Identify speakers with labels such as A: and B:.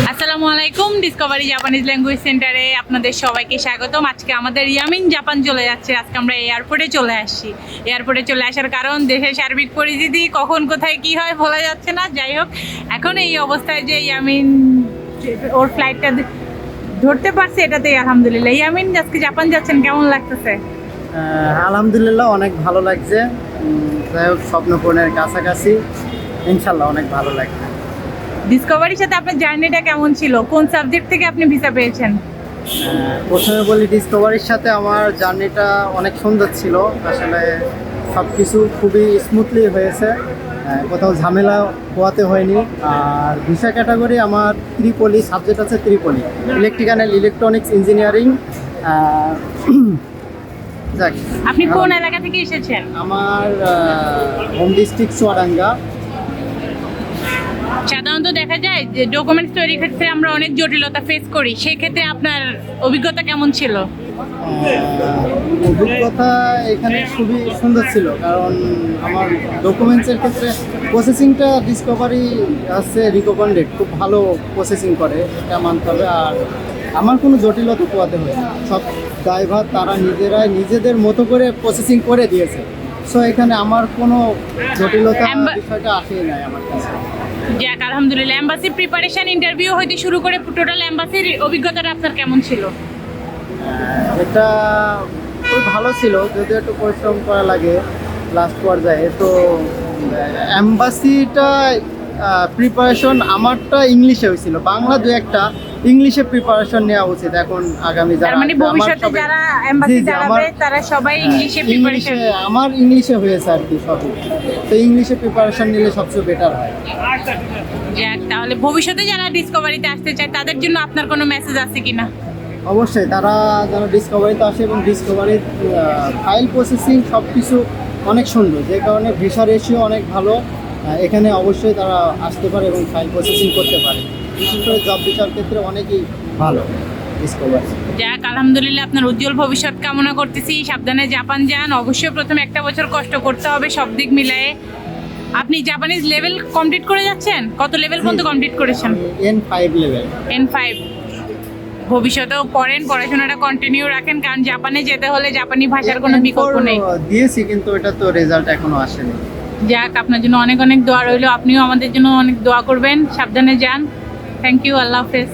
A: আসসালামু আলাইকুম, Discovery Japanese language সেন্টারে আপনাদের সবাইকে স্বাগতম। আজকে আমাদের ইয়ামিন জাপান চলে যাচ্ছে। আজকে আমরা এয়ারপোর্টে চলে আসছি। এয়ারপোর্টে চলে আসার কারণ দেশের সার্বিক পরিস্থিতি কখন কোথায় কি হয় বলা যাচ্ছে না। যাই হোক, এখন এই অবস্থায় যে ইয়ামিন ওর ফ্লাইটটা ধরতে পারছে, এটাতেই আলহামদুলিল্লাহ। ইয়ামিন আজকে জাপান যাচ্ছেন, কেমন লাগতেছে?
B: আলহামদুলিল্লাহ অনেক ভালো লাগছে। যাই হোক, স্বপ্নপূরণের কাছাকাছি, ইনশাল্লাহ অনেক ভালো লাগছে।
A: ডিসকভারির সাথে আপনার জার্নিটা কেমন ছিল? কোন সাবজেক্ট থেকে আপনি ভিসা পেয়েছেন?
B: প্রথমে বলি, ডিসকভারির সাথে আমার জার্নিটা অনেক সুন্দর ছিল। আসলে সব কিছু খুবই স্মুথলি হয়েছে, কোথাও ঝামেলা পোয়াতে হয়নি। আর ভিসা ক্যাটাগরি আমার ত্রিপলি, সাবজেক্ট আছে ত্রিপলি, ইলেকট্রিক্যাল অ্যান্ড ইলেকট্রনিক্স ইঞ্জিনিয়ারিং। যাক,
A: আপনি কোন এলাকা থেকে এসেছেন?
B: আমার হোম ডিস্ট্রিক্ট চুয়াডাঙ্গা।
A: সাধারণত দেখা যায় যে ডকুমেন্টস তৈরির ক্ষেত্রে আমরা অনেক জটিলতা ফেস করি, সেই ক্ষেত্রে আপনার অভিজ্ঞতা কেমন ছিল?
B: অভিজ্ঞতা এখানে খুবই সুন্দর ছিল, কারণ আমার ডকুমেন্টসের ক্ষেত্রে প্রসেসিংটা ডিসকভারি আছে রিকমেন্ডেড, খুব ভালো প্রসেসিং করে, এটা মানতে হবে। আর আমার কোনো জটিলতা পোয়াতে হয় না, সব ড্রাইভার তারা নিজেরাই নিজেদের মতো করে প্রসেসিং করে দিয়েছে। সো এখানে আমার কোনো জটিলতা বিষয়টা আসেই নাই আমার কাছে।
A: যাক, আলহামদুলিল্লাহ। এমবাসি প্রিপারেশন, ইন্টারভিউ হইতে শুরু করে টোটাল এমবাসির অভিজ্ঞতাটা আপনার কেমন ছিল?
B: এটা খুব ভালো ছিল, যদিও একটু পরিশ্রম করা লাগে লাস্ট পর্যায়ে। তো এমবাসিটা প্রিপারেশন আমারটা ইংলিশে হয়েছিল, বাংলা দু একটা, ইংলিশে প্রিপারেশন নেওয়া উচিত এখন আগামী যারা,
A: মানে ভবিষ্যতে যারা এমবাসি যাবে তারা সবাই ইংলিশে প্রিপারেশন।
B: আমার ইংলিশে হয়েছে আর কি সবই, তো ইংলিশে প্রিপারেশন নিলে সবচেয়ে বেটার হয়।
A: যাক, তাহলে ভবিষ্যতে যারা ডিসকভারিতে আসতে চায় তাদের জন্য আপনার কোনো মেসেজ আছে কিনা?
B: অবশ্যই, তারা যারা ডিসকভারিতে আসে এবং ডিসকভারির ফাইল প্রসেসিং সব কিছু অনেক সুন্দর, যে কারণে ভিসা রেশিও অনেক ভালো। এখানে অবশ্যই তারা আসতে পারে এবং ফাইল প্রসেসিং করতে পারে, বিশেষ করে জব ভিসার ক্ষেত্রে অনেকই ভালো ডিসকভারি।
A: যাক, আলহামদুলিল্লাহ, আপনার উজ্জ্বল ভবিষ্যৎ কামনা করতেছি। সাবধানে জাপান যান। অবশ্যই প্রথমে একটা বছর কষ্ট করতে হবে সব দিক মিলায়ে। আপনি জাপানিজ লেভেল কমপ্লিট করে যাচ্ছেন? কত লেভেল পর্যন্ত কমপ্লিট করেছেন?
B: N5 level.
A: N5। ভবিষ্যতেও পড়েন, পড়াশোনাটা কন্টিনিউ রাখেন, কারণ জাপানে যেতে হলে জাপানি ভাষার কোনো বিকল্প নেই।
B: দিয়েছি, কিন্তু এটা তো রেজাল্ট এখনো আসেনি।
A: যাক, আপনার জন্য অনেক অনেক দোয়া রইল। আপনিও আমাদের জন্য অনেক দোয়া করবেন। সাবধানে যান। থ্যাংক ইউ, আল্লাহ হাফেজ।